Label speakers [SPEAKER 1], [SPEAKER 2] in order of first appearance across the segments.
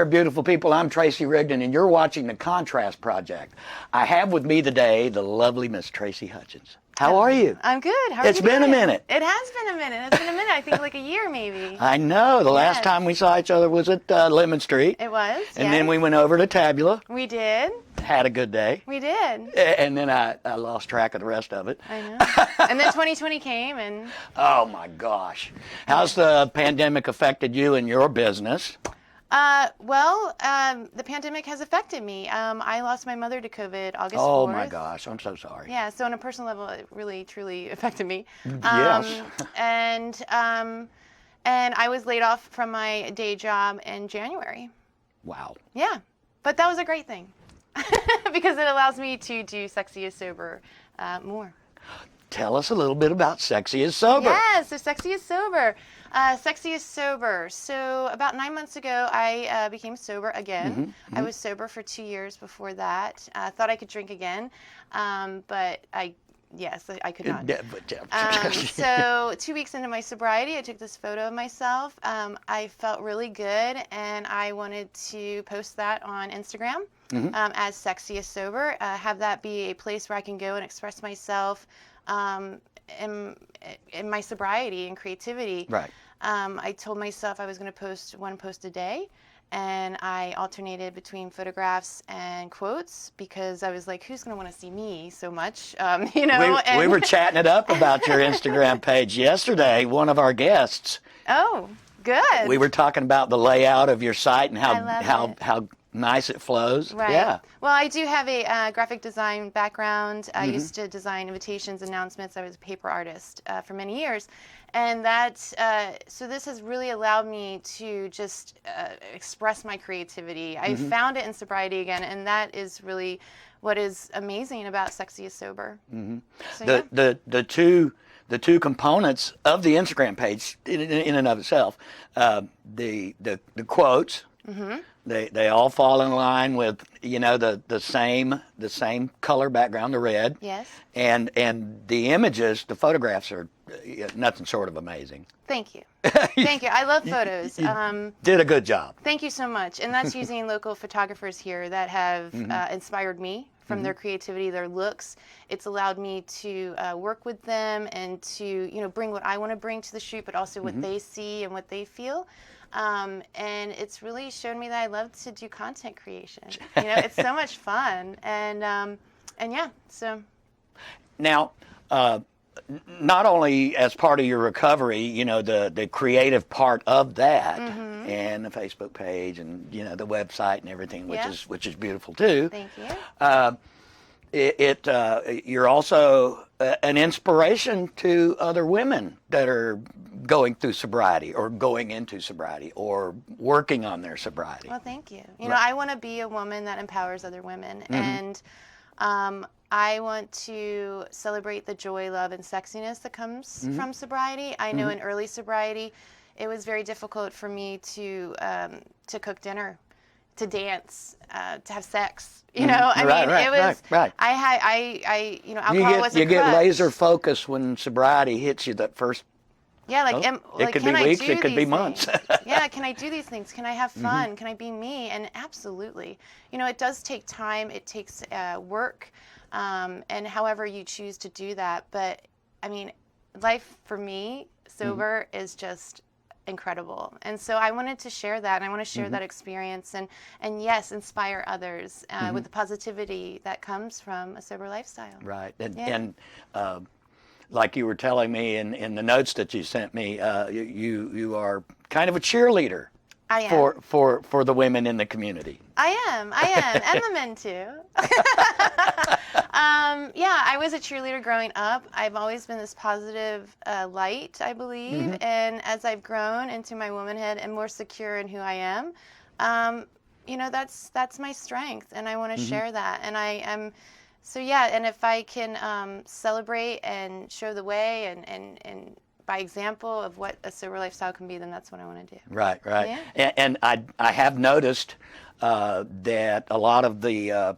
[SPEAKER 1] there, beautiful people. I'm Tracy Rigdon, and you're watching The Contrast Project. I have with me today the lovely Miss Tracie Hutchins. How are you?
[SPEAKER 2] I'm good. How are you doing?
[SPEAKER 1] It's been a minute.
[SPEAKER 2] It has been a minute. It's been a minute. I think like a year maybe.
[SPEAKER 1] I know. The last time we saw each other was at Lemon Street.
[SPEAKER 2] It was,
[SPEAKER 1] And then we went over to Tabula.
[SPEAKER 2] We did.
[SPEAKER 1] Had a good day.
[SPEAKER 2] We did.
[SPEAKER 1] And then I lost track of the rest of it.
[SPEAKER 2] I know. And then 2020 came and...
[SPEAKER 1] Oh, my gosh. How's the pandemic affected you and your business?
[SPEAKER 2] The pandemic has affected me. I lost my mother to COVID August 4th.
[SPEAKER 1] Oh, my gosh. I'm so sorry.
[SPEAKER 2] Yeah, so on a personal level, it really, truly affected me.
[SPEAKER 1] Yes.
[SPEAKER 2] And I was laid off from my day job in January.
[SPEAKER 1] Wow.
[SPEAKER 2] Yeah, but that was a great thing because it allows me to do SexyiSober more.
[SPEAKER 1] Tell us a little bit about SexyiSober.
[SPEAKER 2] Yes, so SexyiSober. SexyiSober. So about 9 months ago, I became sober again. I was sober for 2 years before that. I thought I could drink again, but I could not. So 2 weeks into my sobriety, I took this photo of myself. I felt really good, and I wanted to post that on Instagram as SexyiSober. Have that be a place where I can go and express myself in my sobriety and creativity.
[SPEAKER 1] Right.
[SPEAKER 2] I told myself I was going to post one post a day, and I alternated between photographs and quotes because I was like, who's going to want to see me so much?
[SPEAKER 1] We were chatting it up about your Instagram page yesterday. One of our guests.
[SPEAKER 2] Oh, good.
[SPEAKER 1] We were talking about the layout of your site and how nice it flows.
[SPEAKER 2] Right.
[SPEAKER 1] Yeah.
[SPEAKER 2] Well, I do have a graphic design background. I used to design invitations, announcements. I was a paper artist for many years. And so this has really allowed me to just express my creativity. I found it in sobriety again, and that is really what is amazing about SexyiSober. So, the two components of the Instagram page in and of itself, the quotes. They all fall in line with the same color background, the red. Yes.
[SPEAKER 1] And the images, the photographs are nothing short of amazing.
[SPEAKER 2] Thank you. Thank you. I love photos.
[SPEAKER 1] Did a good job.
[SPEAKER 2] Thank you so much. And that's using local photographers here that have inspired me from their creativity, their looks. It's allowed me to work with them and to bring what I want to bring to the shoot, but also what they see and what they feel. And it's really shown me that I love to do content creation. It's so much fun. And yeah, so. Now,
[SPEAKER 1] not only as part of your recovery, the creative part of that, and the Facebook page, and the website and everything, which is beautiful too.
[SPEAKER 2] Thank you.
[SPEAKER 1] You're also an inspiration to other women that are going through sobriety or going into sobriety or working on their sobriety.
[SPEAKER 2] Well, thank you. I want to be a woman that empowers other women, and I want to celebrate the joy, love, and sexiness that comes from sobriety. I know in early sobriety, it was very difficult for me to cook dinner, to dance, to have sex. It was.
[SPEAKER 1] Right.
[SPEAKER 2] Alcohol was a
[SPEAKER 1] You get
[SPEAKER 2] crutch.
[SPEAKER 1] laser focus when sobriety hits you that first.
[SPEAKER 2] Yeah,
[SPEAKER 1] it could be weeks, it could be months.
[SPEAKER 2] Yeah, can I do these things? Can I have fun? Can I be me? And absolutely. It does take time. It takes work, and however you choose to do that. But, life for me, sober, is just incredible. And so I wanted to share that, and I want to share that experience and yes, inspire others with the positivity that comes from a sober lifestyle.
[SPEAKER 1] Right. And like you were telling me in the notes that you sent me, you are kind of a cheerleader.
[SPEAKER 2] I am.
[SPEAKER 1] For the women in the community.
[SPEAKER 2] I am, and the men too. I was a cheerleader growing up. I've always been this positive light, I believe, and as I've grown into my womanhood and more secure in who I am, that's my strength, and I want to share that, and I am. So yeah, and if I can celebrate and show the way and by example of what a sober lifestyle can be, then that's what I want to do.
[SPEAKER 1] Right.
[SPEAKER 2] Yeah.
[SPEAKER 1] And I have noticed that a lot of the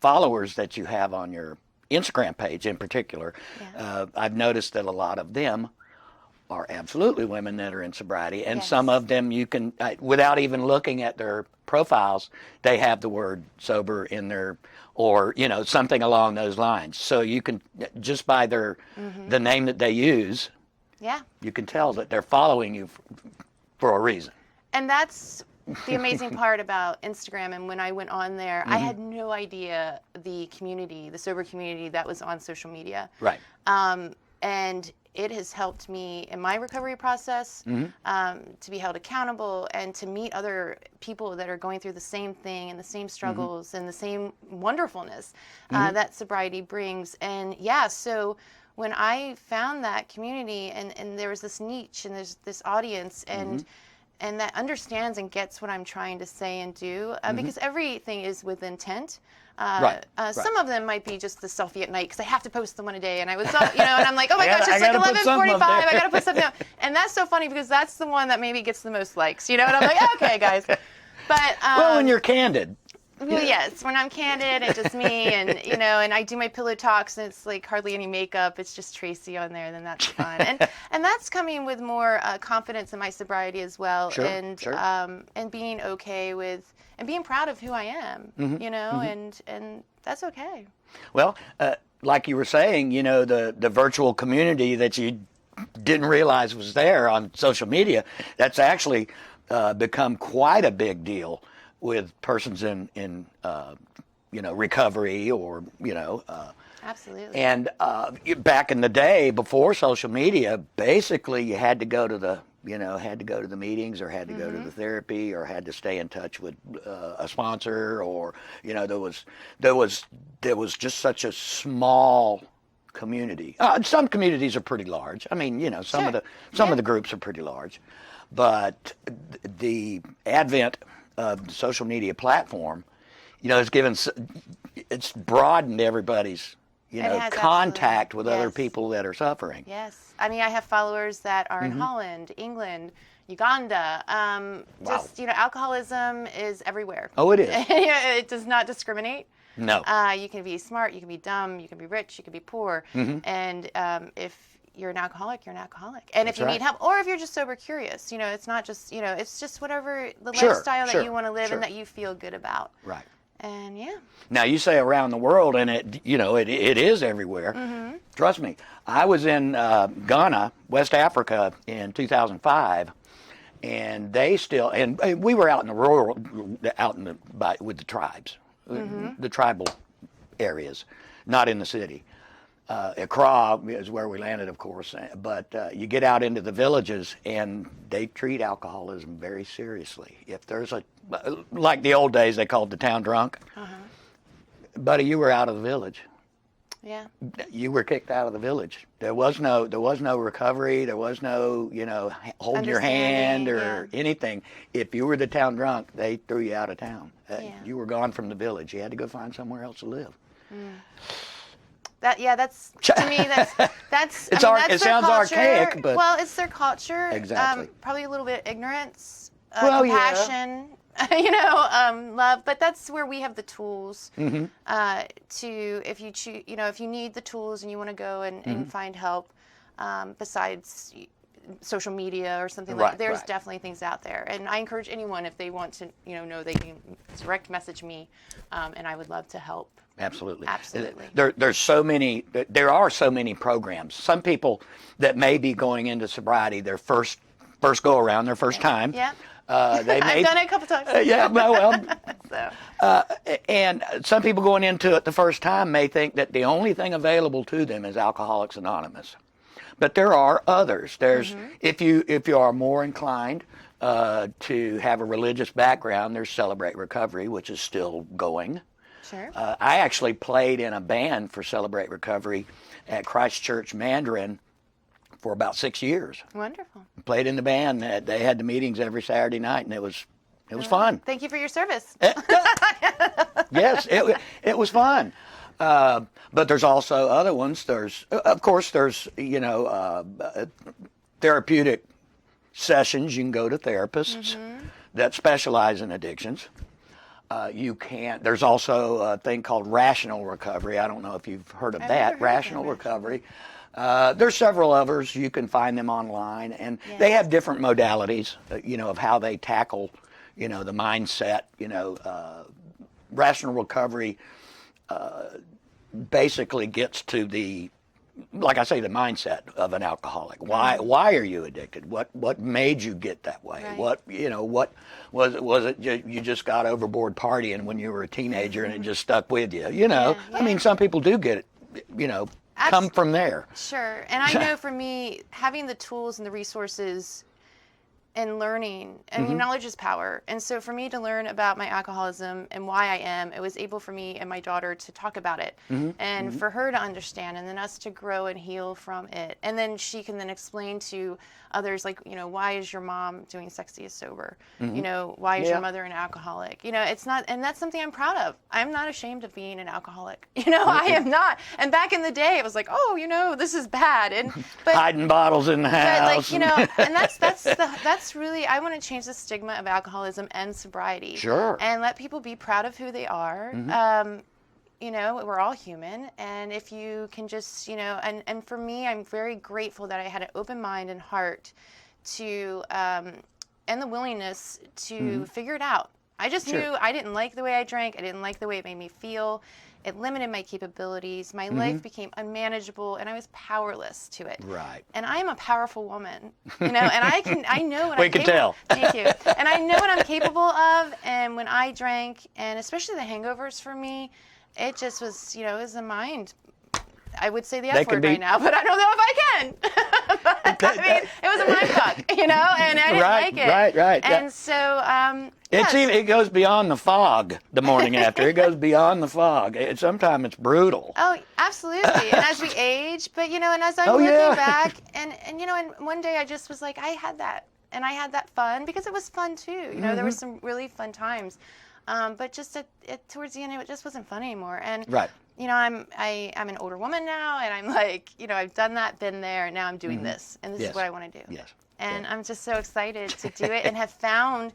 [SPEAKER 1] followers that you have on your Instagram page in particular, I've noticed that a lot of them are absolutely women that are in sobriety, and
[SPEAKER 2] Yes.
[SPEAKER 1] some of them you can, without even looking at their profiles, they have the word sober in their, or something along those lines. So you can, just by their the name that they use,
[SPEAKER 2] Yeah.
[SPEAKER 1] you can tell that they're following you for a reason.
[SPEAKER 2] And that's the amazing part about Instagram. And when I went on there, I had no idea the community, the sober community that was on social media.
[SPEAKER 1] Right.
[SPEAKER 2] And it has helped me in my recovery process to be held accountable and to meet other people that are going through the same thing and the same struggles and the same wonderfulness that sobriety brings. And yeah, so when I found that community and there was this niche and there's this audience and that understands and gets what I'm trying to say and do, because everything is with intent.
[SPEAKER 1] Right.
[SPEAKER 2] Some of them might be just the selfie at night because I have to post them one a day, and I was, and I'm like, oh my gosh, it's like 11:45. I gotta put something up, and that's so funny because that's the one that maybe gets the most likes, and I'm like, okay, guys. But
[SPEAKER 1] well, when you're candid.
[SPEAKER 2] Well, yes, when I'm candid and just me, and and I do my pillow talks, and it's like hardly any makeup. It's just Tracy on there, then that's fun, and that's coming with more confidence in my sobriety as well, and being okay with and being proud of who I am, and that's okay.
[SPEAKER 1] Well, like you were saying, the virtual community that you didn't realize was there on social media, that's actually become quite a big deal with persons in recovery or
[SPEAKER 2] Absolutely.
[SPEAKER 1] And back in the day before social media, basically you had to go to the meetings, or had to go to the therapy, or had to stay in touch with a sponsor, or there was just such a small community. Some communities are pretty large. I mean, some of the groups are pretty large, but the advent of the social media platform, it's broadened everybody's contact with other people that are suffering.
[SPEAKER 2] Yes, I mean, I have followers that are in Holland, England, Uganda. Just alcoholism is everywhere.
[SPEAKER 1] Oh, it is.
[SPEAKER 2] It does not discriminate.
[SPEAKER 1] No.
[SPEAKER 2] You can be smart, you can be dumb, you can be rich, you can be poor, and if you're an alcoholic, you're an alcoholic. And if you need help, or if you're just sober curious, it's not just, it's just whatever the lifestyle that you want to live and that you feel good about.
[SPEAKER 1] Right.
[SPEAKER 2] And
[SPEAKER 1] Now you say around the world, and it is everywhere. Trust me. I was in Ghana, West Africa, in 2005, and they still, and we were out in the rural, with the tribes, the tribal areas, not in the city. Accra is where we landed, of course, but you get out into the villages and they treat alcoholism very seriously. If there's like the old days, they called the town drunk. Buddy, you were out of the village.
[SPEAKER 2] Yeah.
[SPEAKER 1] You were kicked out of the village. There was no recovery. There was no, holding your hand or anything. If you were the town drunk, they threw you out of town. You were gone from the village. You had to go find somewhere else to live.
[SPEAKER 2] That's to me. That's.
[SPEAKER 1] It
[SPEAKER 2] that's
[SPEAKER 1] sounds
[SPEAKER 2] culture.
[SPEAKER 1] archaic, but
[SPEAKER 2] it's their culture.
[SPEAKER 1] Exactly.
[SPEAKER 2] Probably a little bit ignorance, compassion, love. But that's where we have the tools to, if you choose, if you need the tools and you want to go and find help, besides social media or something like that, there's definitely things out there. And I encourage anyone, if they want to, know they can direct message me, and I would love to help.
[SPEAKER 1] Absolutely.
[SPEAKER 2] There
[SPEAKER 1] are so many programs. Some people that may be going into sobriety their first go around, their first time.
[SPEAKER 2] Yeah.
[SPEAKER 1] I've
[SPEAKER 2] done it a couple times.
[SPEAKER 1] And some people going into it the first time may think that the only thing available to them is Alcoholics Anonymous. But there are others. There's if you are more inclined to have a religious background, there's Celebrate Recovery, which is still going.
[SPEAKER 2] Sure.
[SPEAKER 1] I actually played in a band for Celebrate Recovery at Christchurch Mandarin for about 6 years.
[SPEAKER 2] Wonderful.
[SPEAKER 1] Played in the band. They had the meetings every Saturday night, and it was fun.
[SPEAKER 2] Thank you for your service.
[SPEAKER 1] Yes, it was fun. But there's also other ones. There's therapeutic sessions. You can go to therapists that specialize in addictions. There's also a thing called rational recovery. I don't know if you've heard of that. Rational recovery. There's several others. You can find them online, and they have different modalities, of how they tackle, the mindset. Rational recovery basically gets to the, like I say, the mindset of an alcoholic. Why are you addicted? What made you get that way?
[SPEAKER 2] Right.
[SPEAKER 1] What was it you just got overboard partying when you were a teenager and it just stuck with you? I mean, some people do get it, come from there.
[SPEAKER 2] Sure. And I know for me, having the tools and the resources and learning, knowledge is power. And so for me to learn about my alcoholism and why I am, it was able for me and my daughter to talk about it and for her to understand, and then us to grow and heal from it. And then she can then explain to others, like, why is your mom doing SexyiSober? Why is your mother an alcoholic? It's not, and that's something I'm proud of. I'm not ashamed of being an alcoholic. I am not. And back in the day, it was like, this is bad. But
[SPEAKER 1] hiding bottles in the house.
[SPEAKER 2] But and that's really, I want to change the stigma of alcoholism and sobriety.
[SPEAKER 1] Sure.
[SPEAKER 2] And let people be proud of who they are. We're all human, and if you can just, and for me, I'm very grateful that I had an open mind and heart to, and the willingness to figure it out. I just knew I didn't like the way I drank. I didn't like the way it made me feel. It limited my capabilities. My life became unmanageable, and I was powerless to it.
[SPEAKER 1] Right.
[SPEAKER 2] And I am a powerful woman, and I know what
[SPEAKER 1] we
[SPEAKER 2] I'm
[SPEAKER 1] can
[SPEAKER 2] capable.
[SPEAKER 1] tell.
[SPEAKER 2] Thank you. And I know what I'm capable of. And when I drank, and especially the hangovers for me, it just was, it was a mind. I would say the F word right now, but I don't know if I can. But, it was a mind fuck, and I didn't like it. Right. And so,
[SPEAKER 1] it goes beyond the fog the morning after. It goes beyond the fog. Sometimes it's brutal.
[SPEAKER 2] Oh, absolutely. And as we age, but, and as I'm looking back, and one day I just was like, I had that, and I had that fun, because it was fun too. There were some really fun times. But just towards the end, it just wasn't fun anymore. And I'm an older woman now, and I'm like, I've done that, been there, and now I'm doing this, and this is what I want to do.
[SPEAKER 1] Yes.
[SPEAKER 2] And I'm just so excited to do it, and have found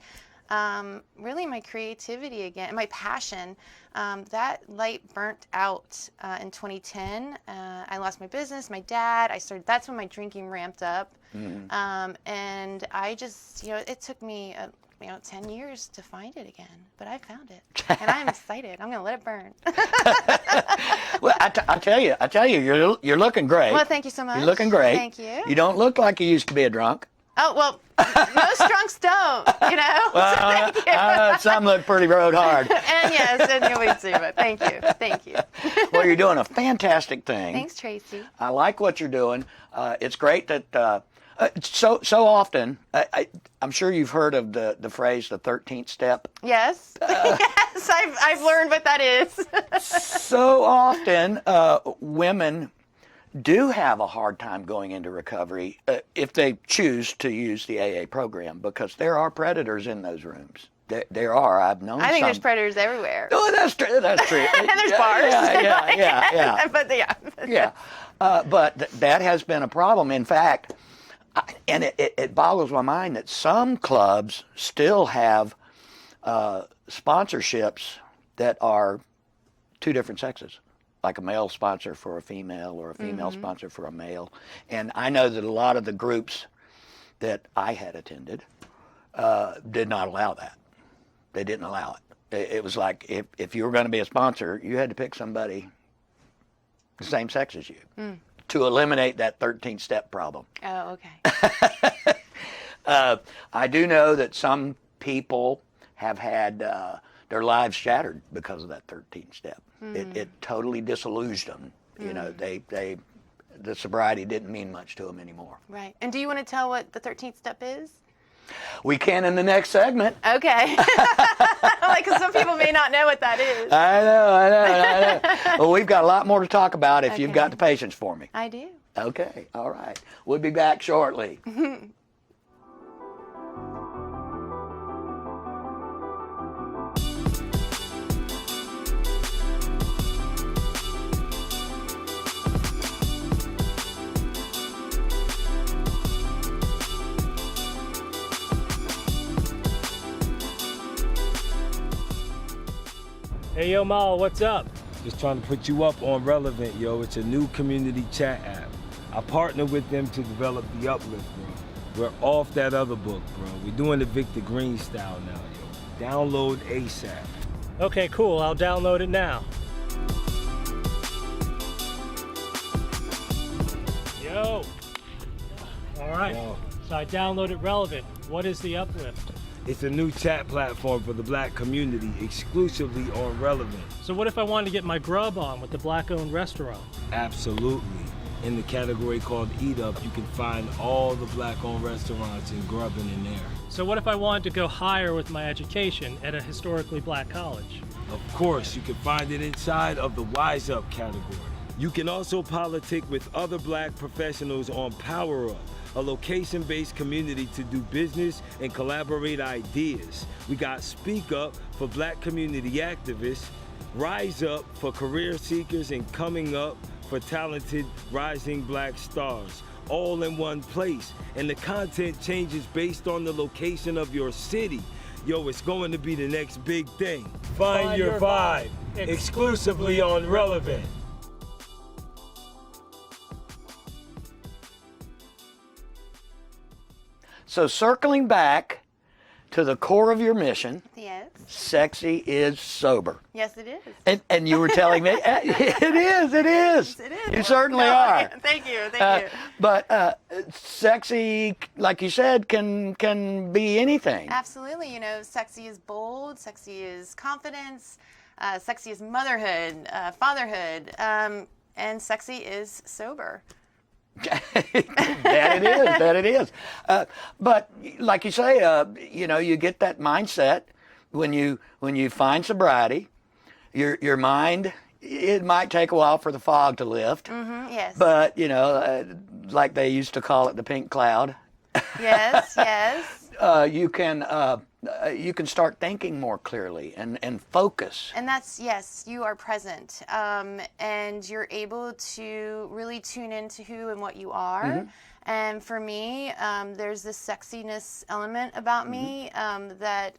[SPEAKER 2] really my creativity again, my passion. That light burnt out in 2010. I lost my business, my dad. That's when my drinking ramped up, and I just, it took me 10 years to find it again, but I found it, and I'm excited. I'm gonna let it burn.
[SPEAKER 1] Well, I tell you, you're looking great.
[SPEAKER 2] Well, thank you so much.
[SPEAKER 1] You're looking great.
[SPEAKER 2] Thank you.
[SPEAKER 1] You don't look like you used to be a drunk.
[SPEAKER 2] Oh, well, most drunks don't,
[SPEAKER 1] Well,
[SPEAKER 2] so thank you.
[SPEAKER 1] Some look pretty road hard.
[SPEAKER 2] And yes, and we too, but thank you.
[SPEAKER 1] Well, you're doing a fantastic thing.
[SPEAKER 2] Thanks, Tracy.
[SPEAKER 1] I like what you're doing. It's great that so often, I'm sure you've heard of the phrase, the 13th step.
[SPEAKER 2] Yes, yes, I've learned what that is.
[SPEAKER 1] So often, women do have a hard time going into recovery if they choose to use the AA program, because there are predators in those rooms. There are. I've known.
[SPEAKER 2] I think
[SPEAKER 1] some.
[SPEAKER 2] there's predators everywhere.
[SPEAKER 1] Oh, that's true. That's true.
[SPEAKER 2] And there's bars.
[SPEAKER 1] Yeah.
[SPEAKER 2] But
[SPEAKER 1] yeah. But that has been a problem. In fact, and it boggles my mind that some clubs still have sponsorships that are two different sexes, like a male sponsor for a female or a female sponsor for a male. And I know that a lot of the groups that I had attended did not allow that. They didn't allow it. It was like if you were going to be a sponsor, you had to pick somebody the same sex as you to eliminate that 13th step problem.
[SPEAKER 2] Oh, okay.
[SPEAKER 1] I do know that some people have had their lives shattered because of that 13th step. It totally disillusioned them. You know, the sobriety didn't mean much to them anymore.
[SPEAKER 2] Right. And do you want to tell what the 13th step is?
[SPEAKER 1] We can in the next segment.
[SPEAKER 2] Okay. Like, 'cause some people may not know what that is.
[SPEAKER 1] I know. Well, we've got a lot more to talk about if you've got the patience for me.
[SPEAKER 2] I do.
[SPEAKER 1] Okay. All right. We'll be back shortly.
[SPEAKER 3] Hey, yo, Mal, what's up? Just trying to put you up on Relevant, yo. It's a new community chat app. I partnered with them to develop The Uplift, bro. We're off that other book, bro. We're doing the Victor Green style now, yo. Download ASAP.
[SPEAKER 4] Okay, cool. I'll download it now. Yo. All right.
[SPEAKER 3] Yo.
[SPEAKER 4] So I downloaded Relevant. What is The Uplift?
[SPEAKER 3] It's a new chat platform for the Black community, exclusively on Relevant.
[SPEAKER 4] So what if I wanted to get my grub on with the Black-owned restaurant?
[SPEAKER 3] Absolutely. In the category called Eat Up, you can find all the Black-owned restaurants and grubbing in there.
[SPEAKER 4] So what if I wanted to go higher with my education at a historically Black college?
[SPEAKER 3] Of course, you can find it inside of the Wise Up category. You can also politic with other Black professionals on Power Up, a location-based community to do business and collaborate ideas. We got Speak Up for Black community activists, Rise Up for career seekers, and Coming Up for talented rising Black stars, all in one place. And the content changes based on the location of your city. Yo, it's going to be the next big thing. Find your vibe, exclusively on Relevant.
[SPEAKER 1] So circling back to the core of your mission,
[SPEAKER 2] Yes.
[SPEAKER 1] Sexy is sober.
[SPEAKER 2] Yes, it is.
[SPEAKER 1] And you were telling me, it is.
[SPEAKER 2] Yes, it is.
[SPEAKER 1] You certainly
[SPEAKER 2] No,
[SPEAKER 1] are.
[SPEAKER 2] Thank you. Thank you.
[SPEAKER 1] But sexy, like you said, can be anything.
[SPEAKER 2] Absolutely. You know, sexy is bold. Sexy is confidence. Sexy is motherhood, fatherhood, and sexy is sober.
[SPEAKER 1] That it is. But like you say, you know, you get that mindset when you find sobriety. Your mind, it might take a while for the fog to lift.
[SPEAKER 2] Yes.
[SPEAKER 1] But you know, like they used to call it, the pink cloud.
[SPEAKER 2] Yes. Yes.
[SPEAKER 1] You can start thinking more clearly and focus.
[SPEAKER 2] And that's, yes, you are present. And you're able to really tune into who and what you are. And for me, there's this sexiness element about me that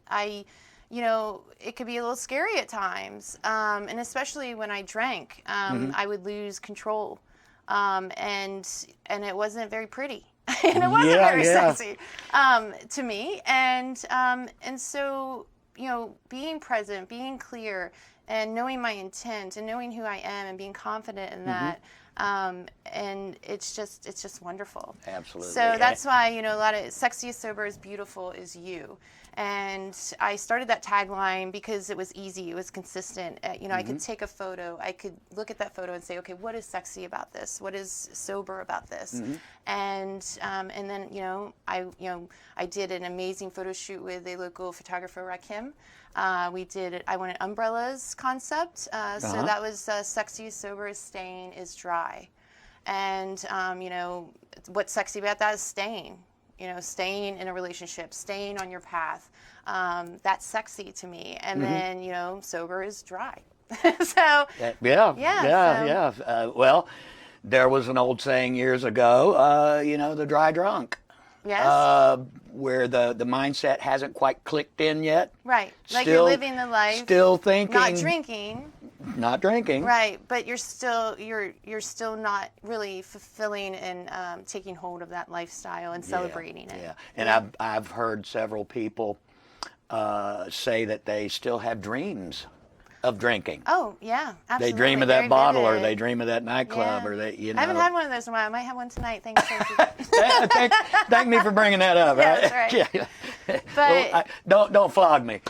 [SPEAKER 2] you know, it could be a little scary at times. And especially when I drank, I would lose control. And it wasn't very pretty. And it wasn't very sexy to me. And so, you know, being present, being clear, and knowing my intent, and knowing who I am, and being confident in that, and it's just wonderful.
[SPEAKER 1] Absolutely.
[SPEAKER 2] So that's why, you know, a lot of SexyiSober is beautiful is you. And I started that tagline because it was easy, it was consistent. You know, I could take a photo, I could look at that photo and say, okay, what is sexy about this? What is sober about this? And then, you know, I did an amazing photo shoot with a local photographer, Rakim. I wanted umbrellas concept. So that was SexyiSober, staying is dry. And, you know, what's sexy about that is staying. You know, staying in a relationship, staying on your path. That's sexy to me. And then, you know, sober is dry. So,
[SPEAKER 1] well, there was an old saying years ago, you know, the dry drunk.
[SPEAKER 2] Yes.
[SPEAKER 1] Where the mindset hasn't quite clicked in yet.
[SPEAKER 2] Right. Like you're living the life.
[SPEAKER 1] Still thinking.
[SPEAKER 2] Not drinking.
[SPEAKER 1] Not drinking.
[SPEAKER 2] Right, but you're still not really fulfilling and taking hold of that lifestyle and celebrating it.
[SPEAKER 1] Yeah, and I've heard several people say that they still have dreams of drinking.
[SPEAKER 2] Oh yeah, absolutely.
[SPEAKER 1] They dream of that bottle, or they dream of that nightclub, or they, you know.
[SPEAKER 2] I haven't had one of those in a while. I might have one tonight. Thanks, Tracy.
[SPEAKER 1] Thank me for bringing that up.
[SPEAKER 2] Yeah,
[SPEAKER 1] Right?
[SPEAKER 2] that's right.
[SPEAKER 1] But well, don't flog me.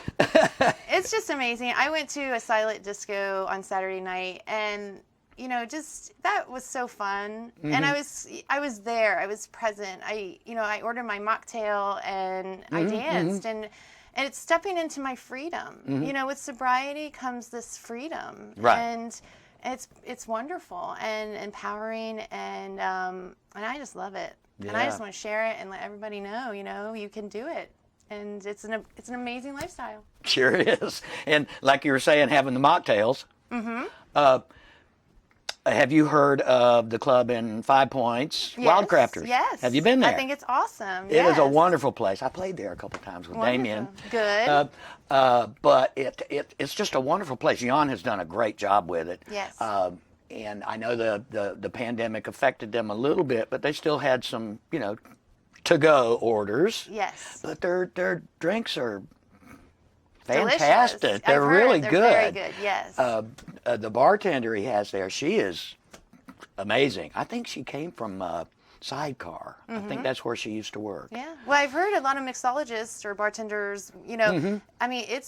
[SPEAKER 2] It's just amazing. I went to a silent disco on Saturday night, and you know, just that was so fun. And I was there. I was present. I ordered my mocktail and I danced and it's stepping into my freedom. You know, with sobriety comes this freedom.
[SPEAKER 1] Right.
[SPEAKER 2] And it's wonderful and empowering, and I just love it.
[SPEAKER 1] Yeah.
[SPEAKER 2] And I just want to share it and let everybody know, you know, you can do it. And it's an amazing lifestyle.
[SPEAKER 1] Sure is. And like you were saying, having the mocktails. Have you heard of the club in 5 Points,
[SPEAKER 2] Yes,
[SPEAKER 1] Wildcrafters?
[SPEAKER 2] Yes.
[SPEAKER 1] Have you been there?
[SPEAKER 2] I think it's awesome.
[SPEAKER 1] It is a wonderful place. I played there a couple of times with Damien.
[SPEAKER 2] Good.
[SPEAKER 1] But it's just a wonderful place. Jan has done a great job with it.
[SPEAKER 2] Yes.
[SPEAKER 1] and I know the pandemic affected them a little bit, but they still had some, to-go orders.
[SPEAKER 2] Yes.
[SPEAKER 1] But their drinks are
[SPEAKER 2] Delicious.
[SPEAKER 1] fantastic. They're really
[SPEAKER 2] they're
[SPEAKER 1] good.
[SPEAKER 2] Very good. Yes.
[SPEAKER 1] The bartender he has there, she is amazing. I think she came from Sidecar. I think that's where she used to work.
[SPEAKER 2] Yeah. Well, I've heard a lot of mixologists or bartenders, I mean,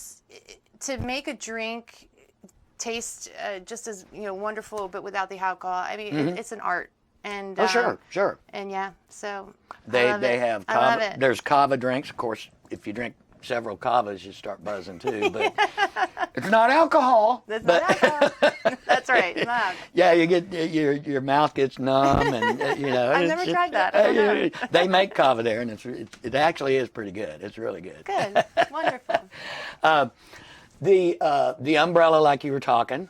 [SPEAKER 2] to make a drink taste just as, wonderful, but without the alcohol. I mean, it's an art. And
[SPEAKER 1] Sure.
[SPEAKER 2] And yeah, so
[SPEAKER 1] They
[SPEAKER 2] I love it.
[SPEAKER 1] have
[SPEAKER 2] I love
[SPEAKER 1] kava.
[SPEAKER 2] it.
[SPEAKER 1] There's kava drinks. Of course, if you drink several kavas, you start buzzing too. But it's not alcohol.
[SPEAKER 2] That's not alcohol. That's right. It's not.
[SPEAKER 1] Yeah, you get your mouth gets numb, and
[SPEAKER 2] I've never tried that. I don't know.
[SPEAKER 1] They make kava there, and it actually is pretty good. It's really good.
[SPEAKER 2] Good. Wonderful.
[SPEAKER 1] The umbrella, like you were talking,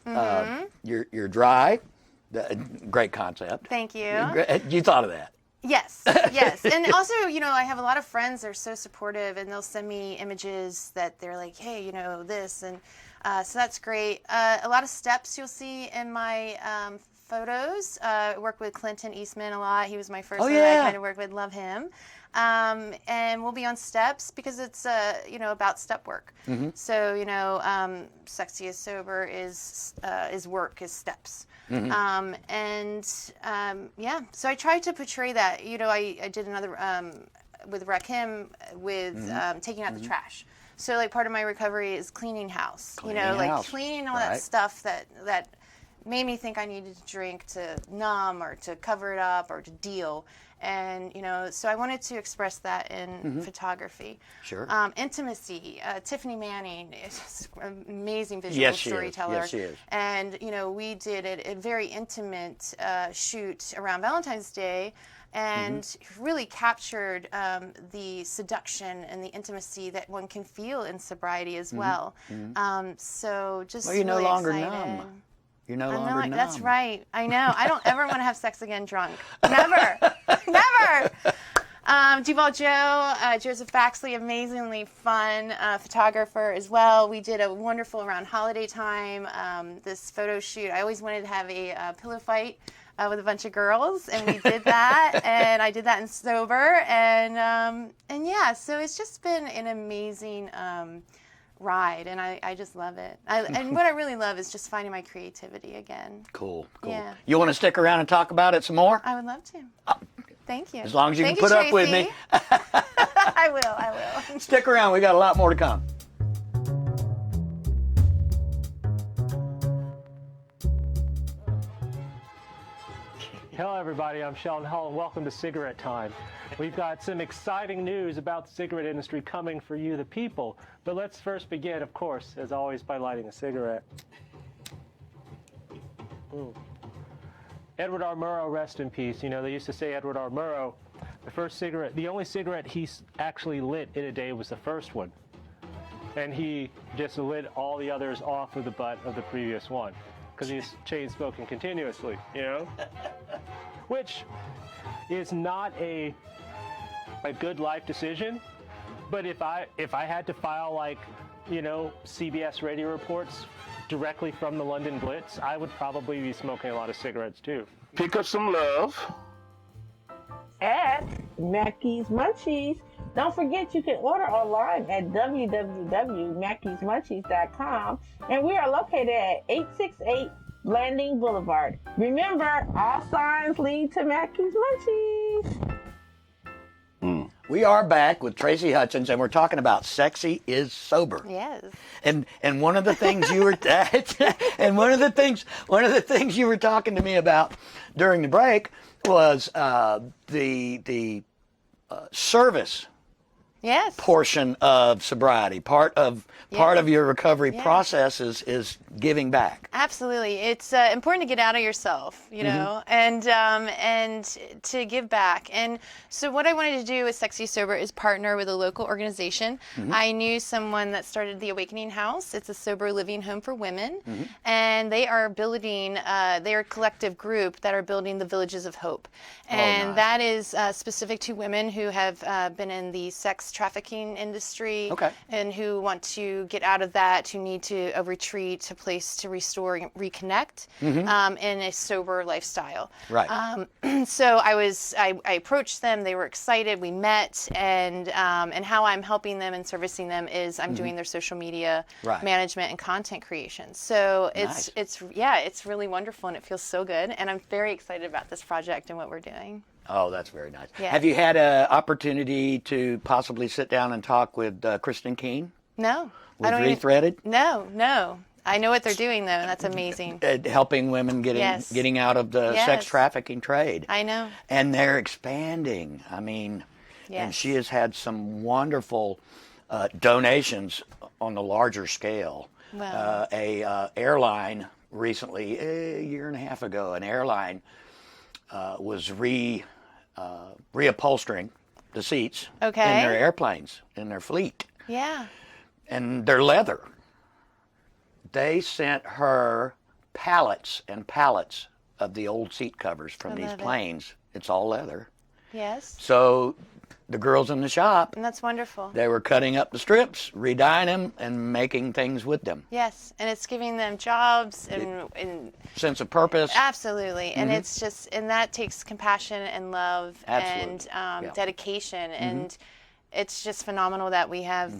[SPEAKER 1] you're dry. Great concept.
[SPEAKER 2] Thank you.
[SPEAKER 1] You thought of that.
[SPEAKER 2] Yes, yes. And also, I have a lot of friends that are so supportive, and they'll send me images that they're like, hey, this. And so that's great. A lot of steps you'll see in my photos. I work with Clinton Eastman a lot. He was my first one that I kind of worked with. Love him. And we'll be on steps because it's, about step work. So, SexyiSober is work, is steps. So I tried to portray that. I did another with Rakim with taking out the trash. So like part of my recovery is cleaning house. Cleaning all that stuff that made me think I needed to drink to numb or to cover it up or to deal. And, so I wanted to express that in photography.
[SPEAKER 1] Sure.
[SPEAKER 2] Intimacy. Tiffany Manning is an amazing visual storyteller.
[SPEAKER 1] Yes, she is.
[SPEAKER 2] And, we did a very intimate shoot around Valentine's Day and really captured the seduction and the intimacy that one can feel in sobriety as well. So just
[SPEAKER 1] you're no
[SPEAKER 2] really
[SPEAKER 1] longer
[SPEAKER 2] excited.
[SPEAKER 1] numb. You're no longer numb.
[SPEAKER 2] That's right. I know. I don't ever want to have sex again drunk. Never. Never. Duval Joseph Baxley, amazingly fun photographer as well. We did a wonderful around holiday time, this photo shoot. I always wanted to have a pillow fight with a bunch of girls, and we did that. And I did that in sober. And yeah, so it's just been an amazing ride, and I just love it. And what I really love is just finding my creativity again.
[SPEAKER 1] Cool.
[SPEAKER 2] Yeah.
[SPEAKER 1] You want to stick around and talk about it some more?
[SPEAKER 2] I would love to. Thank you.
[SPEAKER 1] As long as you can put up with me.
[SPEAKER 2] I will.
[SPEAKER 1] Stick around. We got a lot more to come.
[SPEAKER 4] Hello everybody, I'm Shelton Hull and welcome to Cigarette Time. We've got some exciting news about the cigarette industry coming for you, the people. But let's first begin, of course, as always, by lighting a cigarette. Edward R. Murrow, rest in peace. They used to say Edward R. Murrow, the only cigarette he actually lit in a day was the first one. And he just lit all the others off of the butt of the previous one, because he's chain smoking continuously, which is not a good life decision. But if I had to file CBS radio reports directly from the London Blitz, I would probably be smoking a lot of cigarettes too.
[SPEAKER 5] Pick up some love
[SPEAKER 6] at Mackey's Munchies. Don't forget you can order online at www.mackeysmunchies.com, and we are located at 868 Landing Boulevard. Remember, all signs lead to Mackey's Munchies.
[SPEAKER 1] We are back with Tracie Hutchins, and we're talking about SexyiSober.
[SPEAKER 2] Yes.
[SPEAKER 1] And one of the things you were one of the things you were talking to me about during the break was the service portion of sobriety. Part of your recovery process is giving back.
[SPEAKER 2] Absolutely, it's important to get out of yourself, and to give back. And so, what I wanted to do with SexyiSober is partner with a local organization. I knew someone that started the Awakening House. It's a sober living home for women, and they are building. They're a collective group that are building the Villages of Hope, and that is specific to women who have been in the sex trafficking industry,
[SPEAKER 1] Okay.
[SPEAKER 2] and who want to get out of that, who need a retreat, a place to restore and reconnect in a sober lifestyle.
[SPEAKER 1] Right.
[SPEAKER 2] So I approached them. They were excited. We met, and how I'm helping them and servicing them is I'm doing their social media
[SPEAKER 1] Right.
[SPEAKER 2] management and content creation. So
[SPEAKER 1] Nice.
[SPEAKER 2] it's really wonderful, and it feels so good. And I'm very excited about this project and what we're doing.
[SPEAKER 1] Oh, that's very nice.
[SPEAKER 2] Yeah.
[SPEAKER 1] Have you had an opportunity to possibly sit down and talk with Kristen Keene?
[SPEAKER 2] No,
[SPEAKER 1] With
[SPEAKER 2] I don't even.
[SPEAKER 1] Rethreaded?
[SPEAKER 2] No. I know what they're doing though, and that's amazing.
[SPEAKER 1] Helping women
[SPEAKER 2] Yes.
[SPEAKER 1] getting out of the
[SPEAKER 2] Yes.
[SPEAKER 1] sex trafficking trade.
[SPEAKER 2] I know.
[SPEAKER 1] And they're expanding. I mean, and
[SPEAKER 2] Yes.
[SPEAKER 1] she has had some wonderful donations on the larger scale.
[SPEAKER 2] Wow.
[SPEAKER 1] A airline recently, a year and a half ago, an airline was reupholstering the seats
[SPEAKER 2] Okay.
[SPEAKER 1] in their airplanes, in their fleet.
[SPEAKER 2] Yeah.
[SPEAKER 1] And they're leather. They sent her pallets and pallets of the old seat covers from
[SPEAKER 2] I
[SPEAKER 1] these
[SPEAKER 2] love it.
[SPEAKER 1] planes. It's all leather.
[SPEAKER 2] Yes.
[SPEAKER 1] So the girls in the shop,
[SPEAKER 2] And that's wonderful.
[SPEAKER 1] they were cutting up the strips, redying them, and making things with them.
[SPEAKER 2] Yes, and it's giving them jobs and
[SPEAKER 1] Sense of purpose.
[SPEAKER 2] absolutely, and it's just, and that takes compassion and love
[SPEAKER 1] Absolutely.
[SPEAKER 2] and
[SPEAKER 1] Yeah.
[SPEAKER 2] dedication, and it's just phenomenal that we have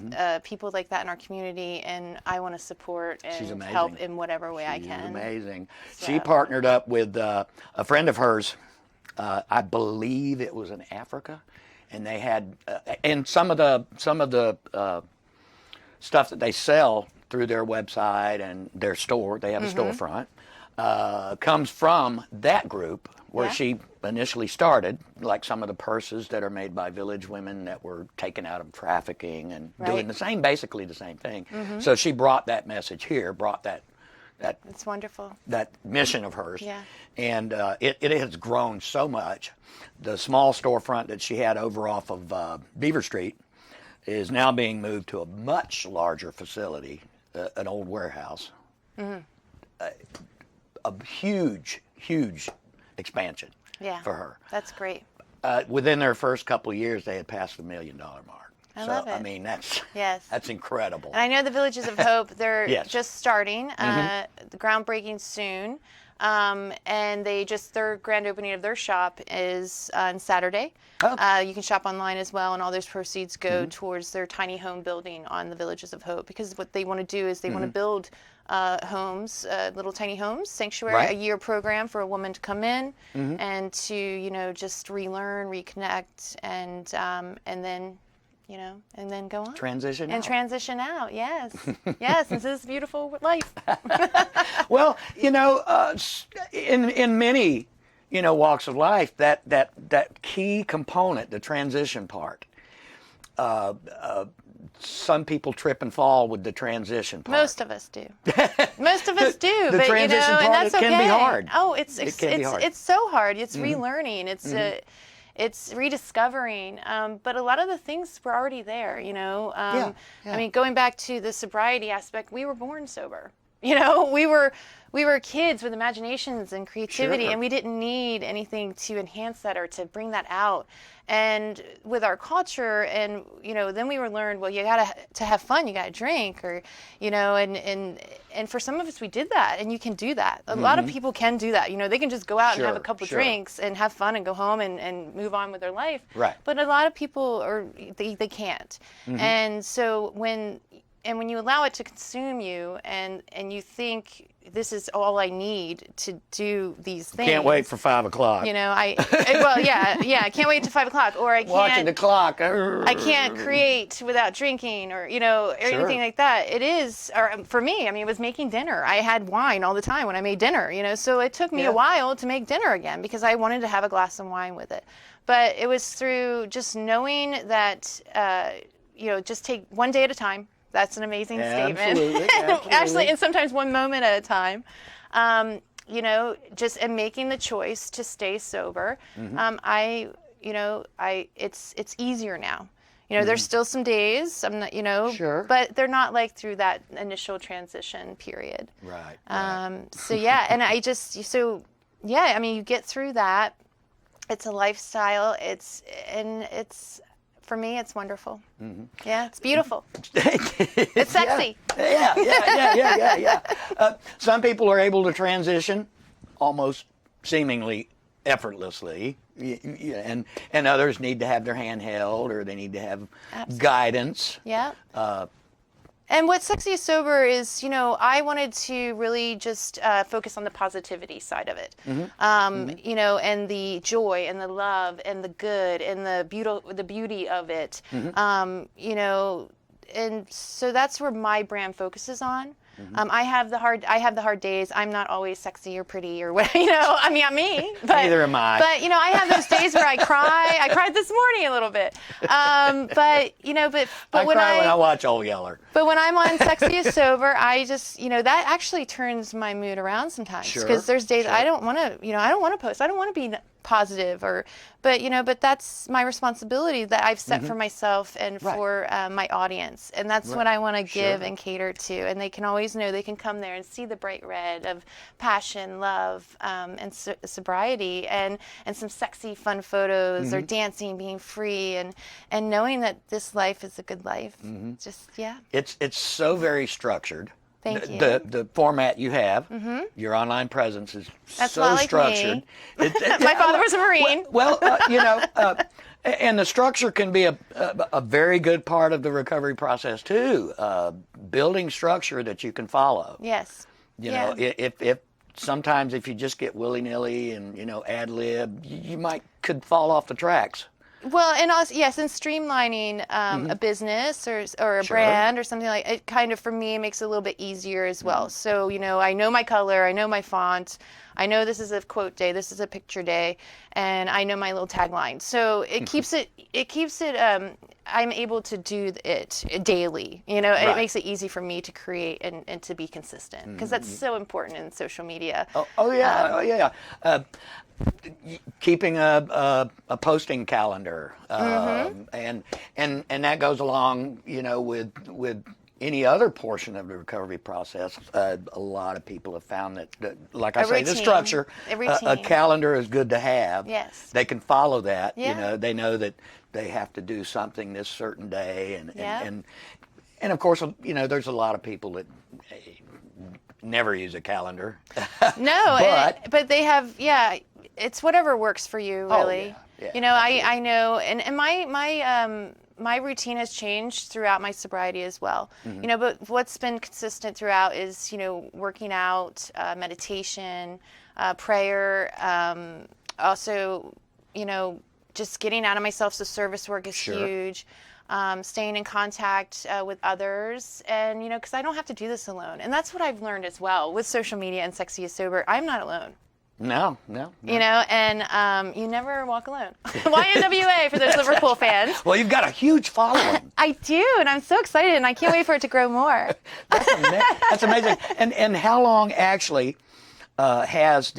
[SPEAKER 2] people like that in our community, and I want to support
[SPEAKER 1] She's
[SPEAKER 2] and
[SPEAKER 1] amazing.
[SPEAKER 2] help in whatever way I
[SPEAKER 1] She's
[SPEAKER 2] can.
[SPEAKER 1] amazing.
[SPEAKER 2] So-
[SPEAKER 1] She partnered up with a friend of hers. I believe it was in Africa, and they had and some of the stuff that they sell through their website and their store. They have a storefront. Comes from that group where
[SPEAKER 2] Yeah.
[SPEAKER 1] she initially started, like some of the purses that are made by village women that were taken out of trafficking and doing
[SPEAKER 2] Right.
[SPEAKER 1] basically the same thing. So she brought that message here, brought that
[SPEAKER 2] It's wonderful.
[SPEAKER 1] that mission of hers.
[SPEAKER 2] Yeah.
[SPEAKER 1] And it has grown so much. The small storefront that she had over off of Beaver Street is now being moved to a much larger facility, an old warehouse. A huge expansion
[SPEAKER 2] Yeah.
[SPEAKER 1] for her.
[SPEAKER 2] That's great.
[SPEAKER 1] Within their first couple of years, they had passed the $1 million mark.
[SPEAKER 2] I
[SPEAKER 1] So,
[SPEAKER 2] love
[SPEAKER 1] I
[SPEAKER 2] it.
[SPEAKER 1] mean, that's
[SPEAKER 2] Yes.
[SPEAKER 1] that's incredible.
[SPEAKER 2] And I know the Villages of Hope, they're
[SPEAKER 1] Yes.
[SPEAKER 2] just starting, the groundbreaking soon. And their grand opening of their shop is on Saturday.
[SPEAKER 1] Oh.
[SPEAKER 2] You can shop online as well, and all those proceeds go towards their tiny home building on the Villages of Hope, because what they want to do is they want to build homes, little tiny homes, sanctuary,
[SPEAKER 1] Right.
[SPEAKER 2] a year program for a woman to come in and to, just relearn, reconnect, and then, and then go on.
[SPEAKER 1] Transition
[SPEAKER 2] And
[SPEAKER 1] out.
[SPEAKER 2] transition out, yes. Yes, this is beautiful life.
[SPEAKER 1] Well, in many, walks of life, that key component, the transition part, some people trip and fall with the transition part.
[SPEAKER 2] Most of us do. Most of us do.
[SPEAKER 1] The
[SPEAKER 2] but
[SPEAKER 1] transition
[SPEAKER 2] and
[SPEAKER 1] part,
[SPEAKER 2] that's
[SPEAKER 1] it can be
[SPEAKER 2] okay.
[SPEAKER 1] hard.
[SPEAKER 2] Oh, it's
[SPEAKER 1] It can be hard.
[SPEAKER 2] it's so hard. It's relearning. It's rediscovering. But a lot of the things were already there.
[SPEAKER 1] Yeah.
[SPEAKER 2] I mean, going back to the sobriety aspect, we were born sober. We were kids with imaginations and creativity,
[SPEAKER 1] Sure.
[SPEAKER 2] and we didn't need anything to enhance that or to bring that out. And with our culture, and then we were learned, well, you to have fun, you gotta drink, or and for some of us, we did that, and you can do that. A lot of people can do that. They can just go out and have a
[SPEAKER 1] Sure,
[SPEAKER 2] couple
[SPEAKER 1] sure.
[SPEAKER 2] drinks and have fun and go home and move on with their life.
[SPEAKER 1] Right.
[SPEAKER 2] But a lot of people they can't. And so when you allow it to consume you, and you think this is all I need to do these things.
[SPEAKER 1] Can't wait for 5 o'clock.
[SPEAKER 2] I can't wait to 5 o'clock, or I
[SPEAKER 1] Watching the
[SPEAKER 2] can't.
[SPEAKER 1] clock.
[SPEAKER 2] I can't create without drinking, or or anything like that. It is, or for me, I mean, it was making dinner. I had wine all the time when I made dinner. So it took me
[SPEAKER 1] Yeah.
[SPEAKER 2] a while to make dinner again, because I wanted to have a glass of wine with it. But it was through just knowing that, just take one day at a time. That's an amazing statement.
[SPEAKER 1] Absolutely,
[SPEAKER 2] Actually, and sometimes one moment at a time. Just and making the choice to stay sober. It's easier now. There's still some days, I'm not,
[SPEAKER 1] Sure.
[SPEAKER 2] but they're not like through that initial transition period.
[SPEAKER 1] Right.
[SPEAKER 2] So yeah, and I mean, you get through that. It's a lifestyle. It's for me, it's wonderful. Yeah, it's beautiful. It's sexy.
[SPEAKER 1] Yeah. Some people are able to transition almost seemingly effortlessly, and others need to have their hand held, or they need to have guidance.
[SPEAKER 2] Yeah. And what SexyiSober is, I wanted to really just focus on the positivity side of it, and the joy and the love and the good and the beauty of it, and so that's where my brand focuses on. I have the hard days. I'm not always sexy or pretty or what, I mean, I'm me. But,
[SPEAKER 1] neither am I.
[SPEAKER 2] But, I have those days where I cry. I cried this morning a little bit. But
[SPEAKER 1] I
[SPEAKER 2] when
[SPEAKER 1] cry when I watch Old Yeller.
[SPEAKER 2] But when I'm on SexyiSober, I just, that actually turns my mood around sometimes. Because there's days I don't want to, I don't want to post. I don't want to be positive but that's my responsibility that I've set for myself and for my audience, and that's what I want to give and cater to, and they can always know they can come there and see the bright red of passion, love, and sobriety, and some sexy fun photos or dancing, being free, and knowing that this life is a good life. Just
[SPEAKER 1] it's so very structured.
[SPEAKER 2] Thank you.
[SPEAKER 1] The format you have, your online presence is
[SPEAKER 2] That's so
[SPEAKER 1] structured.
[SPEAKER 2] Me. My father was a Marine.
[SPEAKER 1] Well, and the structure can be a very good part of the recovery process too. Building structure that you can follow.
[SPEAKER 2] Yes.
[SPEAKER 1] If sometimes if you just get willy-nilly and ad lib, you could fall off the tracks.
[SPEAKER 2] Well, and also, yes, and streamlining a business or a brand or something like it kind of, for me, makes it a little bit easier as well. So, I know my color, I know my font, I know this is a quote day, this is a picture day, and I know my little tagline. So it keeps it, I'm able to do it daily. It makes it easy for me to create and to be consistent, because that's so important in social media. Keeping a posting calendar, and that goes along, with any other portion of the recovery process. A lot of people have found that like I say, the structure, a calendar is good to have. Yes.
[SPEAKER 1] They can follow that. They know that they have to do something this certain day, and of course, there's a lot of people that never use a calendar.
[SPEAKER 2] No, but they have, it's whatever works for you, really. I know, and my routine has changed throughout my sobriety as well. But what's been consistent throughout is, working out, meditation, prayer, also, just getting out of myself. So service work is huge. Staying in contact with others, and because I don't have to do this alone, and that's what I've learned as well with social media and SexyiSober. I'm not alone.
[SPEAKER 1] No.
[SPEAKER 2] And you never walk alone. YNWA for those Liverpool fans.
[SPEAKER 1] Well, you've got a huge following.
[SPEAKER 2] I do, and I'm so excited, and I can't wait for it to grow more.
[SPEAKER 1] That's amazing. And how long actually has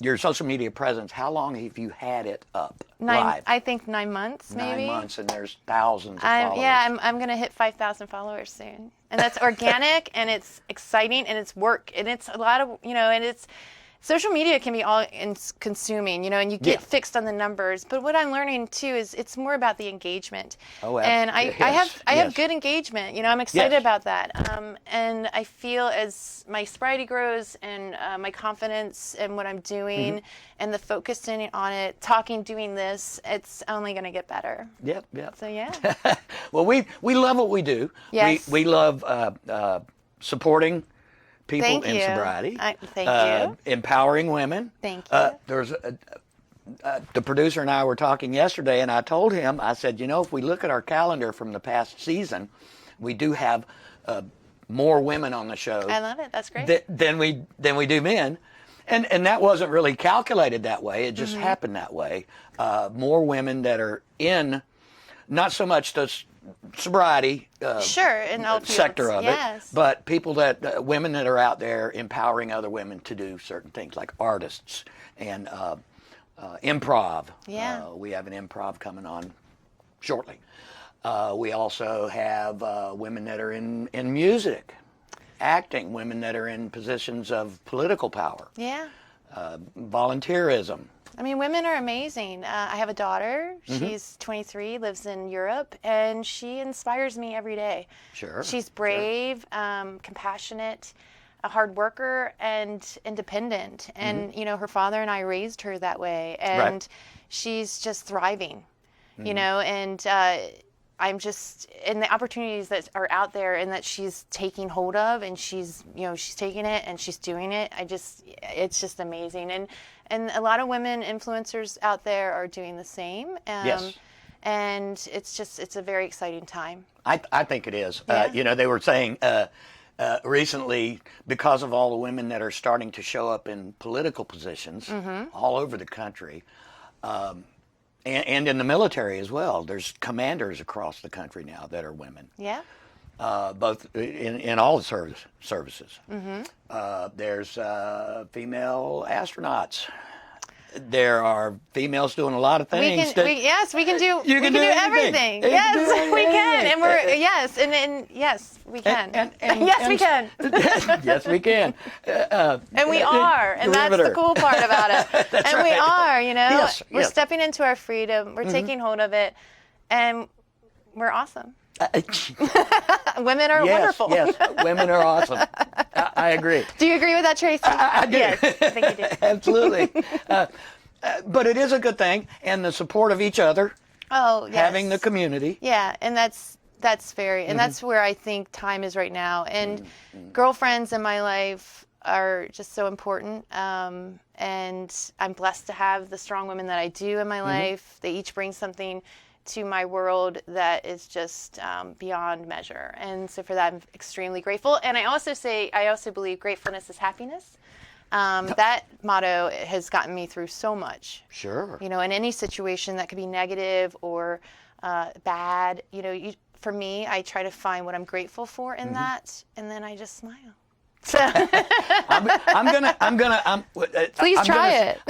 [SPEAKER 1] your social media presence? How long have you had it up? Live?
[SPEAKER 2] I think 9 months, maybe.
[SPEAKER 1] 9 months, and there's thousands of followers.
[SPEAKER 2] I'm going to hit 5,000 followers soon, and that's organic, and it's exciting, and it's work, and it's a lot of and it's. Social media can be all consuming, and you get fixed on the numbers. But what I'm learning too is it's more about the engagement. And I have good engagement. I'm excited about that. And I feel as my sobriety grows and my confidence in what I'm doing and the focusing on it, doing this, it's only going to get better.
[SPEAKER 1] Yep.
[SPEAKER 2] So
[SPEAKER 1] Well, we love what we do.
[SPEAKER 2] Yes.
[SPEAKER 1] We love supporting people in sobriety.
[SPEAKER 2] Thank you.
[SPEAKER 1] Empowering women.
[SPEAKER 2] Thank you.
[SPEAKER 1] There's the producer and I were talking yesterday, and I told him, I said, if we look at our calendar from the past season, we do have more women on the show.
[SPEAKER 2] I love it. That's great.
[SPEAKER 1] Than we do men, and that wasn't really calculated that way. It just happened that way. More women that are in, not so much the sobriety
[SPEAKER 2] in all
[SPEAKER 1] sector of
[SPEAKER 2] it,
[SPEAKER 1] but people women that are out there empowering other women to do certain things, like artists and improv. We have an improv coming on shortly. We also have women that are in music, acting, women that are in positions of political power. Volunteerism.
[SPEAKER 2] I mean, women are amazing. I have a daughter. She's 23, lives in Europe, and she inspires me every day.
[SPEAKER 1] Sure.
[SPEAKER 2] She's brave, compassionate, a hard worker, and independent. And, you know, her father and I raised her that way. And she's just thriving, you know, and I'm just, and the opportunities that are out there and that she's taking hold of, and she's, you know, she's taking it and she's doing it. It's just amazing. And a lot of women influencers out there are doing the same.
[SPEAKER 1] Yes.
[SPEAKER 2] And it's a very exciting time.
[SPEAKER 1] I think it is.
[SPEAKER 2] Yeah.
[SPEAKER 1] You know, they were saying recently, because of all the women that are starting to show up in political positions all over the country, and in the military as well. There's commanders across the country now that are women.
[SPEAKER 2] Yeah.
[SPEAKER 1] Both in all the services. There's female astronauts. There are females doing a lot of things.
[SPEAKER 2] Yes, we can do.
[SPEAKER 1] You can do
[SPEAKER 2] everything.
[SPEAKER 1] You
[SPEAKER 2] Yes,
[SPEAKER 1] can do
[SPEAKER 2] we can,
[SPEAKER 1] anything.
[SPEAKER 2] and we're yes, yes, we can. Yes, we can.
[SPEAKER 1] Yes, we can.
[SPEAKER 2] And we are, and that's the cool part about it. And we are, you know,
[SPEAKER 1] Yes,
[SPEAKER 2] we're
[SPEAKER 1] yes.
[SPEAKER 2] stepping into our freedom. We're taking hold of it, and we're awesome. Women are wonderful.
[SPEAKER 1] Yes, women are awesome. I agree.
[SPEAKER 2] Do you agree with that, Tracy?
[SPEAKER 1] I do.
[SPEAKER 2] Yes, I think you do.
[SPEAKER 1] Absolutely. But it is a good thing, and the support of each other,
[SPEAKER 2] Oh, yes.
[SPEAKER 1] having the community.
[SPEAKER 2] Yeah, and that's very, and that's where I think time is right now. And girlfriends in my life are just so important. And I'm blessed to have the strong women that I do in my life. They each bring something to my world that is just beyond measure. And so for that, I'm extremely grateful. And I also believe gratefulness is happiness. That motto has gotten me through so much.
[SPEAKER 1] Sure.
[SPEAKER 2] You know, in any situation that could be negative or bad, you know, for me, I try to find what I'm grateful for in that, and then I just smile. So Please try it.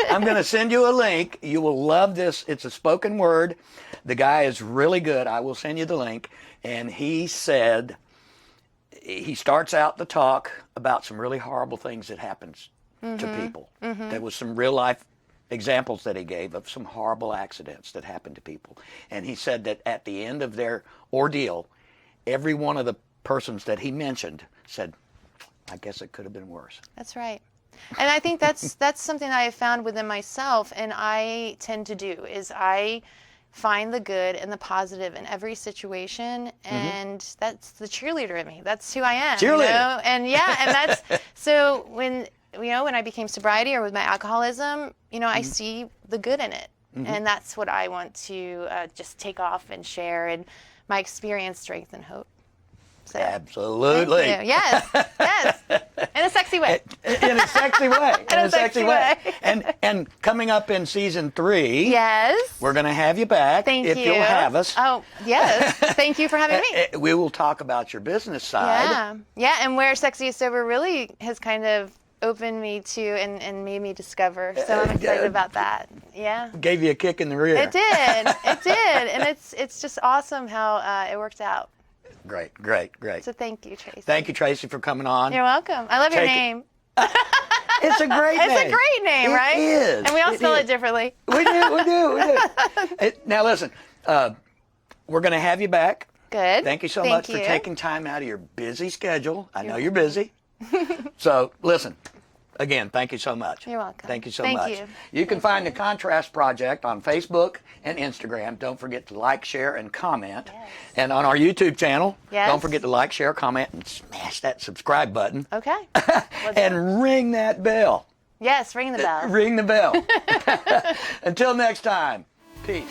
[SPEAKER 1] I'm going to send you a link. You will love this. It's a spoken word. The guy is really good. I will send you the link. And he said, he starts out the talk about some really horrible things that happens to people. There was some real life examples that he gave of some horrible accidents that happened to people. And he said that at the end of their ordeal, every one of the persons that he mentioned said, I guess it could have been worse.
[SPEAKER 2] That's right. And I think that's something that I have found within myself, and I tend to do, is I find the good and the positive in every situation, and that's the cheerleader in me. That's who I am.
[SPEAKER 1] Cheerleader.
[SPEAKER 2] You know? And yeah, and that's, so when I became sobriety or with my alcoholism, you know, I see the good in it. And that's what I want to just take off and share, and my experience, strength, and hope. So,
[SPEAKER 1] Absolutely.
[SPEAKER 2] thank you. Yes. In a sexy way.
[SPEAKER 1] In a sexy way.
[SPEAKER 2] In a sexy way.
[SPEAKER 1] And coming up in season 3,
[SPEAKER 2] Yes.
[SPEAKER 1] we're going to have you back
[SPEAKER 2] Thank
[SPEAKER 1] if
[SPEAKER 2] you.
[SPEAKER 1] you'll have us.
[SPEAKER 2] Oh, yes. Thank you for having me.
[SPEAKER 1] We will talk about your business side.
[SPEAKER 2] Yeah, and where SexyiSober really has kind of opened me to and made me discover. So I'm excited about that. Yeah.
[SPEAKER 1] Gave you a kick in the rear.
[SPEAKER 2] It did. And it's just awesome how it worked out.
[SPEAKER 1] Great.
[SPEAKER 2] So thank you, Tracy.
[SPEAKER 1] Thank you, Tracy, for coming on.
[SPEAKER 2] You're welcome. I love your name.
[SPEAKER 1] It's a great name.
[SPEAKER 2] It's a great name, right?
[SPEAKER 1] It is.
[SPEAKER 2] And we all spell it differently.
[SPEAKER 1] We do. Now listen, we're going to have you back.
[SPEAKER 2] Good.
[SPEAKER 1] Thank you so much for taking time out of your busy schedule. I know you're busy. So listen, again, thank you so much.
[SPEAKER 2] You're welcome.
[SPEAKER 1] Thank you so
[SPEAKER 2] Thank
[SPEAKER 1] much.
[SPEAKER 2] you.
[SPEAKER 1] You can find the Contrast Project on Facebook and Instagram. Don't forget to like, share, and comment.
[SPEAKER 2] Yes.
[SPEAKER 1] And on our YouTube channel,
[SPEAKER 2] Yes.
[SPEAKER 1] don't forget to like, share, comment, and smash that subscribe button.
[SPEAKER 2] Okay.
[SPEAKER 1] And ring that bell.
[SPEAKER 2] Yes, ring the bell.
[SPEAKER 1] Ring the bell. Until next time, peace.